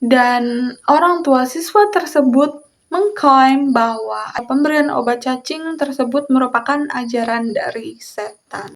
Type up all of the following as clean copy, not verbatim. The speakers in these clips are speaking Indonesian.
Dan orang tua siswa tersebut mengklaim bahwa pemberian obat cacing tersebut merupakan ajaran dari setan.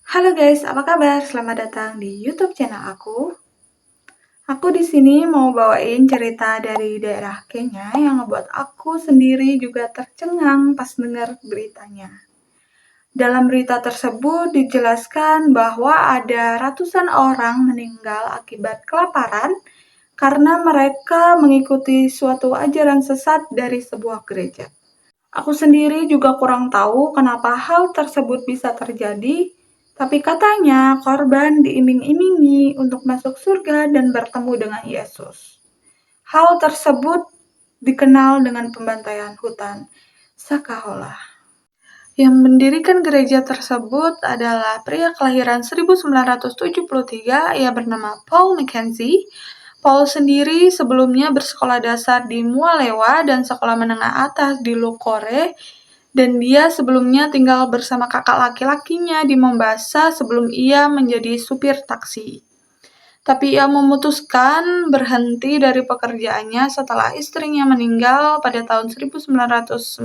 Halo guys, apa kabar? Selamat datang di YouTube channel aku. Aku di sini mau bawain cerita dari daerah Kenya yang ngebuat aku sendiri juga tercengang pas dengar beritanya. Dalam berita tersebut dijelaskan bahwa ada ratusan orang meninggal akibat kelaparan karena mereka mengikuti suatu ajaran sesat dari sebuah gereja. Aku sendiri juga kurang tahu kenapa hal tersebut bisa terjadi, tapi katanya korban diiming-imingi untuk masuk surga dan bertemu dengan Yesus. Hal tersebut dikenal dengan pembantaian hutan Sakahola. Yang mendirikan gereja tersebut adalah pria kelahiran 1973, ia bernama Paul Mackenzie. Paul sendiri sebelumnya bersekolah dasar di Mualewa dan sekolah menengah atas di Lokore, dan dia sebelumnya tinggal bersama kakak laki-lakinya di Mombasa sebelum ia menjadi supir taksi. Tapi ia memutuskan berhenti dari pekerjaannya setelah istrinya meninggal pada tahun 1997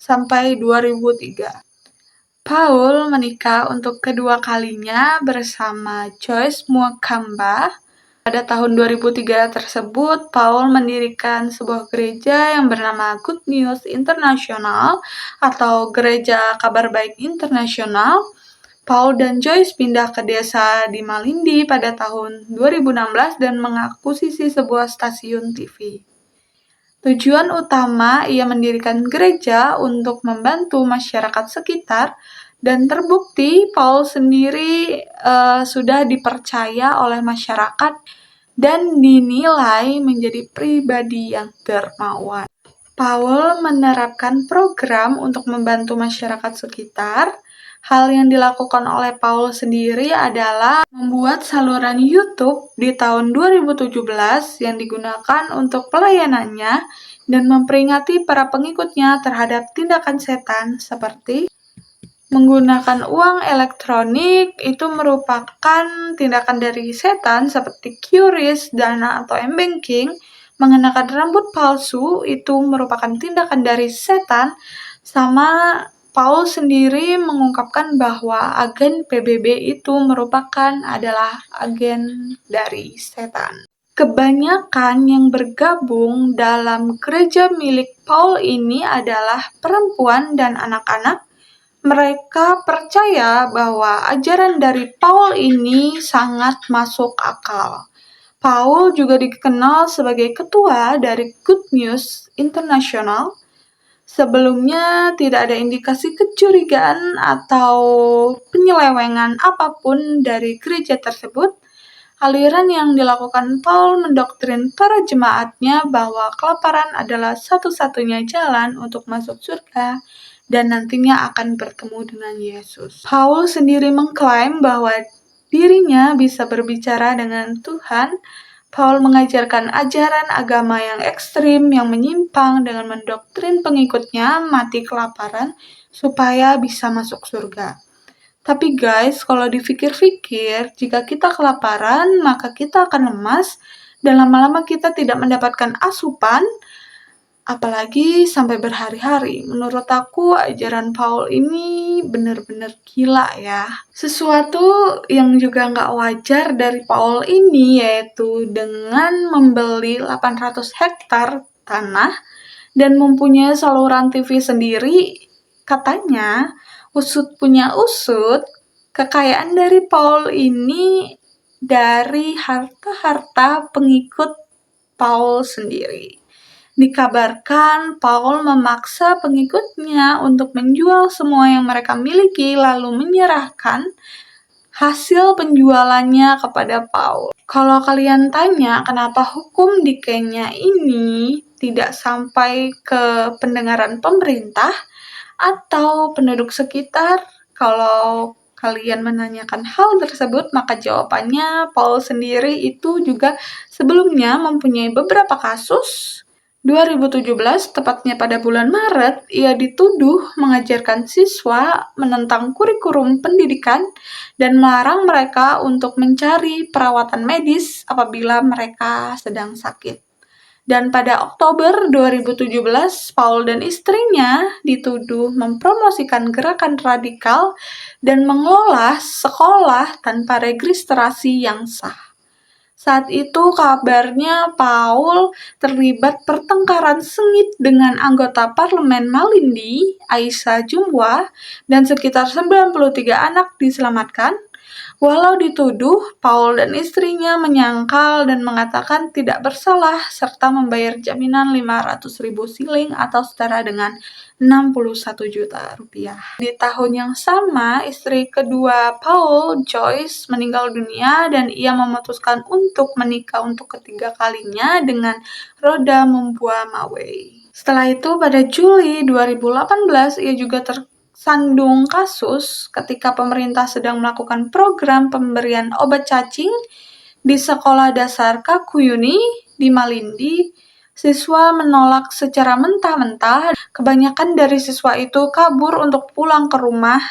sampai 2003. Paul menikah untuk kedua kalinya bersama Joyce Mwakamba. Pada tahun 2003 tersebut, Paul mendirikan sebuah gereja yang bernama Good News International atau Gereja Kabar Baik Internasional. Paul dan Joyce pindah ke desa di Malindi pada tahun 2016 dan mengakuisisi sebuah stasiun TV. Tujuan utama ia mendirikan gereja untuk membantu masyarakat sekitar, dan terbukti Paul sendiri sudah dipercaya oleh masyarakat dan dinilai menjadi pribadi yang dermawan. Paul menerapkan program untuk membantu masyarakat sekitar. Hal yang dilakukan oleh Paul sendiri adalah membuat saluran YouTube di tahun 2017 yang digunakan untuk pelayanannya dan memperingati para pengikutnya terhadap tindakan setan seperti menggunakan uang elektronik. Itu merupakan tindakan dari setan seperti QRIS, Dana, atau M-Banking. Mengenakan rambut palsu itu merupakan tindakan dari setan. Sama Paul sendiri mengungkapkan bahwa agen PBB itu merupakan adalah agen dari setan. Kebanyakan yang bergabung dalam gereja milik Paul ini adalah perempuan dan anak-anak. Mereka percaya bahwa ajaran dari Paul ini sangat masuk akal. Paul juga dikenal sebagai ketua dari Good News International. Sebelumnya tidak ada indikasi kecurigaan atau penyelewengan apapun dari gereja tersebut. Aliran yang dilakukan Paul mendoktrin para jemaatnya bahwa kelaparan adalah satu-satunya jalan untuk masuk surga dan nantinya akan bertemu dengan Yesus. Paul sendiri mengklaim bahwa dirinya bisa berbicara dengan Tuhan. Paul mengajarkan ajaran agama yang ekstrim, yang menyimpang, dengan mendoktrin pengikutnya mati kelaparan supaya bisa masuk surga. Tapi guys, kalau dipikir-pikir, jika kita kelaparan, maka kita akan lemas dan lama-lama kita tidak mendapatkan asupan, apalagi sampai berhari-hari. Menurut aku, ajaran Paul ini benar-benar gila ya. Sesuatu yang juga nggak wajar dari Paul ini yaitu dengan membeli 800 hektar tanah dan mempunyai saluran TV sendiri. Katanya, usut punya usut, kekayaan dari Paul ini dari harta-harta pengikut Paul sendiri. Dikabarkan Paul memaksa pengikutnya untuk menjual semua yang mereka miliki lalu menyerahkan hasil penjualannya kepada Paul. Kalau kalian tanya kenapa hukum di Kenya ini tidak sampai ke pendengaran pemerintah atau penduduk sekitar, kalau kalian menanyakan hal tersebut, maka jawabannya Paul sendiri itu juga sebelumnya mempunyai beberapa kasus 2017, tepatnya pada bulan Maret, ia dituduh mengajarkan siswa menentang kurikulum pendidikan dan melarang mereka untuk mencari perawatan medis apabila mereka sedang sakit. Dan pada Oktober 2017, Paul dan istrinya dituduh mempromosikan gerakan radikal dan mengelola sekolah tanpa registrasi yang sah. Saat itu kabarnya Paul terlibat pertengkaran sengit dengan anggota parlemen Malindi, Aisyah Jumwa, dan sekitar 93 anak diselamatkan. Walau dituduh, Paul dan istrinya menyangkal dan mengatakan tidak bersalah serta membayar jaminan 500.000 siling atau setara dengan 61 juta rupiah. Di tahun yang sama, istri kedua Paul, Joyce, meninggal dunia dan ia memutuskan untuk menikah untuk ketiga kalinya dengan Rhoda Mombua Mawey. Setelah itu, pada Juli 2018, ia juga tersandung kasus ketika pemerintah sedang melakukan program pemberian obat cacing di sekolah dasar Kakuyuni di Malindi. Siswa menolak secara mentah-mentah. Kebanyakan dari siswa itu kabur untuk pulang ke rumah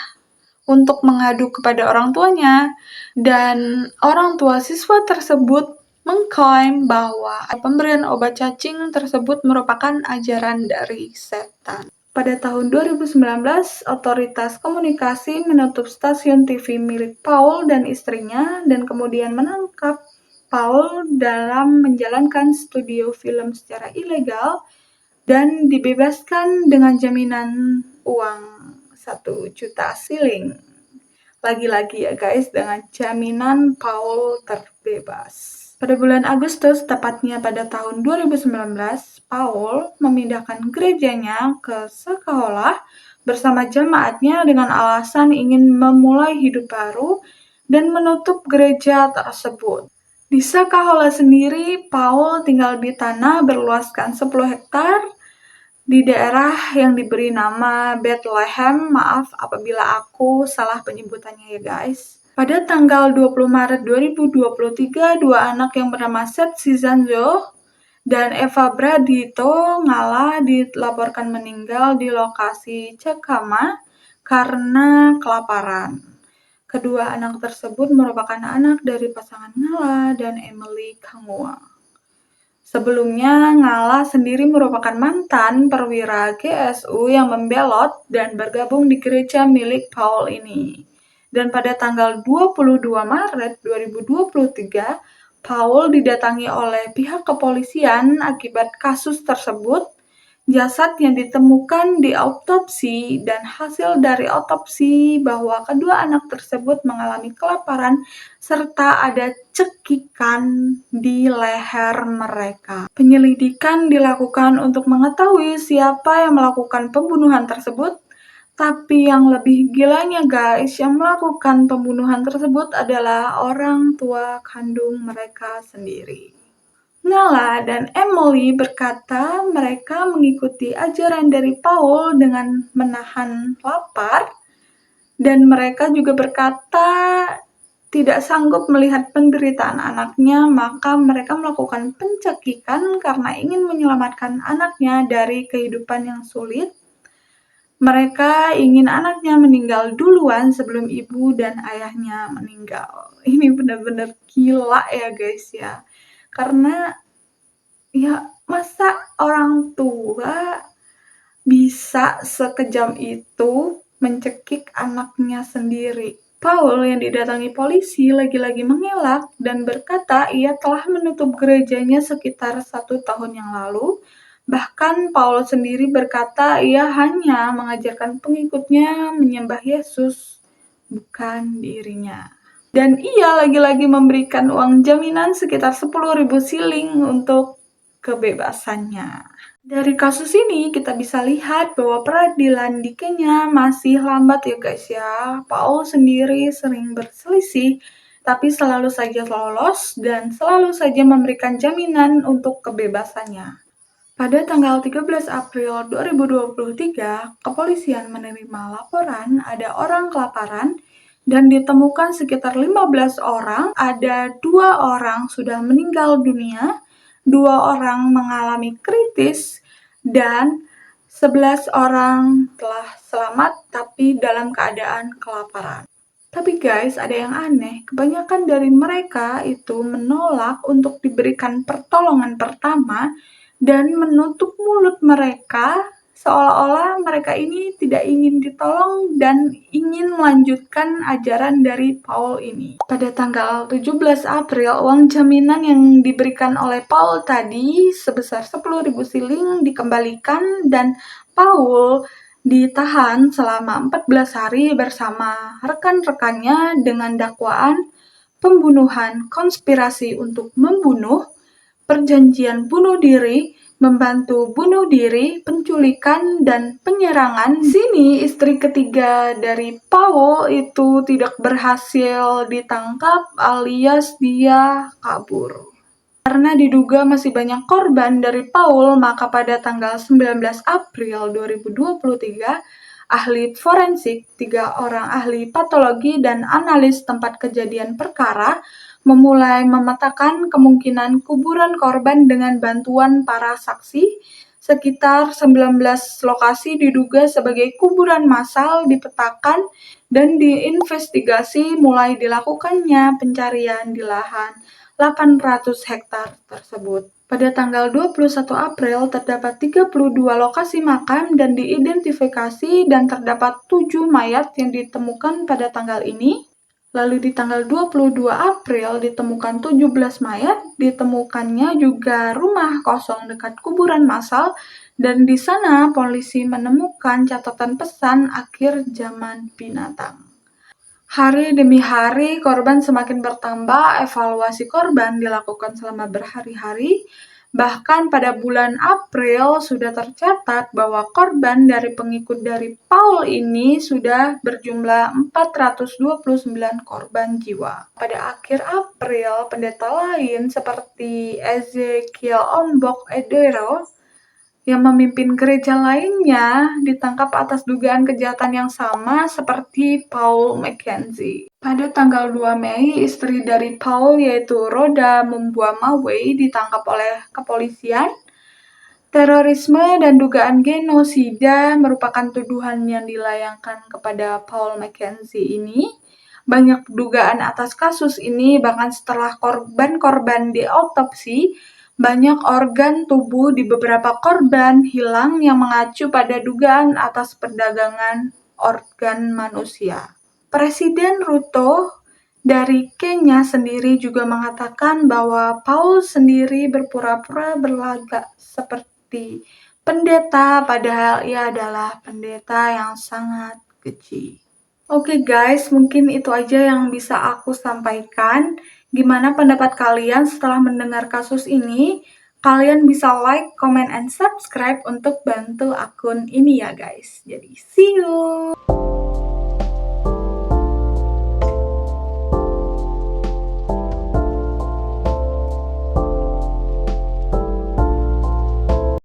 untuk mengadu kepada orang tuanya, dan orang tua siswa tersebut mengklaim bahwa pemberian obat cacing tersebut merupakan ajaran dari setan. Pada tahun 2019, otoritas komunikasi menutup stasiun TV milik Paul dan istrinya dan kemudian menangkap Paul dalam menjalankan studio film secara ilegal dan dibebaskan dengan jaminan uang 1 juta siling. Lagi-lagi ya guys, dengan jaminan Paul terbebas. Pada bulan Agustus, tepatnya pada tahun 2019, Paul memindahkan gerejanya ke sekolah bersama jemaatnya dengan alasan ingin memulai hidup baru dan menutup gereja tersebut. Di Sakahola sendiri, Paul tinggal di tanah berluaskan 10 hektar di daerah yang diberi nama Bethlehem. Maaf apabila aku salah penyebutannya ya guys. Pada tanggal 20 Maret 2023, dua anak yang bernama Seth Sizanzo dan Eva Bradito Ngala dilaporkan meninggal di lokasi Cekama karena kelaparan. Kedua anak tersebut merupakan anak dari pasangan Ngala dan Emily Kangua. Sebelumnya, Ngala sendiri merupakan mantan perwira GSU yang membelot dan bergabung di gereja milik Paul ini. Dan pada tanggal 22 Maret 2023, Paul didatangi oleh pihak kepolisian akibat kasus tersebut. Jasad yang ditemukan di autopsi dan hasil dari autopsi bahwa kedua anak tersebut mengalami kelaparan serta ada cekikan di leher mereka. Penyelidikan dilakukan untuk mengetahui siapa yang melakukan pembunuhan tersebut, tapi yang lebih gilanya guys, yang melakukan pembunuhan tersebut adalah orang tua kandung mereka sendiri. Ngala dan Emily berkata mereka mengikuti ajaran dari Paul dengan menahan lapar, dan mereka juga berkata tidak sanggup melihat penderitaan anaknya, maka mereka melakukan pencekikan karena ingin menyelamatkan anaknya dari kehidupan yang sulit. Mereka ingin anaknya meninggal duluan sebelum ibu dan ayahnya meninggal. Ini benar-benar gila ya guys ya. Karena ya masa orang tua bisa sekejam itu mencekik anaknya sendiri. Paul yang didatangi polisi lagi-lagi mengelak dan berkata ia telah menutup gerejanya sekitar 1 tahun yang lalu. Bahkan Paul sendiri berkata ia hanya mengajarkan pengikutnya menyembah Yesus, bukan dirinya. Dan ia lagi-lagi memberikan uang jaminan sekitar 10.000 siling untuk kebebasannya. Dari kasus ini kita bisa lihat bahwa peradilan di Kenya masih lambat ya guys ya. Paul sendiri sering berselisih tapi selalu saja lolos dan selalu saja memberikan jaminan untuk kebebasannya. Pada tanggal 13 April 2023, kepolisian menerima laporan ada orang kelaparan dan ditemukan sekitar 15 orang, ada 2 orang sudah meninggal dunia, 2 orang mengalami kritis, dan 11 orang telah selamat tapi dalam keadaan kelaparan. Tapi guys, ada yang aneh, kebanyakan dari mereka itu menolak untuk diberikan pertolongan pertama dan menutup mulut mereka seolah-olah mereka ini tidak ingin ditolong dan ingin melanjutkan ajaran dari Paul ini. Pada tanggal 17 April, uang jaminan yang diberikan oleh Paul tadi sebesar 10.000 siling dikembalikan dan Paul ditahan selama 14 hari bersama rekan-rekannya dengan dakwaan pembunuhan, konspirasi untuk membunuh, perjanjian bunuh diri, membantu bunuh diri, penculikan, dan penyerangan. Sini istri ketiga dari Paul itu tidak berhasil ditangkap alias dia kabur. Karena diduga masih banyak korban dari Paul, maka pada tanggal 19 April 2023, ahli forensik, 3 orang ahli patologi dan analis tempat kejadian perkara memulai memetakan kemungkinan kuburan korban dengan bantuan para saksi. Sekitar 19 lokasi diduga sebagai kuburan massal dipetakan dan diinvestigasi, mulai dilakukannya pencarian di lahan 800 hektar tersebut. Pada tanggal 21 April terdapat 32 lokasi makam dan diidentifikasi dan terdapat 7 mayat yang ditemukan pada tanggal ini. Lalu di tanggal 22 April ditemukan 17 mayat, ditemukannya juga rumah kosong dekat kuburan massal, dan di sana polisi menemukan catatan pesan akhir zaman binatang. Hari demi hari korban semakin bertambah, evaluasi korban dilakukan selama berhari-hari. Bahkan pada bulan April sudah tercatat bahwa korban dari pengikut dari Paul ini sudah berjumlah 429 korban jiwa. Pada akhir April, pendeta lain seperti Ezekiel Ombok Edero yang memimpin gereja lainnya ditangkap atas dugaan kejahatan yang sama seperti Paul Mackenzie. Pada tanggal 2 Mei, istri dari Paul yaitu Rhoda Mumbuamaway ditangkap oleh kepolisian. Terorisme dan dugaan genosida merupakan tuduhan yang dilayangkan kepada Paul Mackenzie ini. Banyak dugaan atas kasus ini, bahkan setelah korban-korban diautopsi, banyak organ tubuh di beberapa korban hilang yang mengacu pada dugaan atas perdagangan organ manusia. Presiden Ruto dari Kenya sendiri juga mengatakan bahwa Paul sendiri berpura-pura berlagak seperti pendeta, padahal ia adalah pendeta yang sangat keji. Oke guys, mungkin itu aja yang bisa aku sampaikan. Gimana pendapat kalian setelah mendengar kasus ini? Kalian bisa like, comment, and subscribe untuk bantu akun ini ya guys. Jadi see you!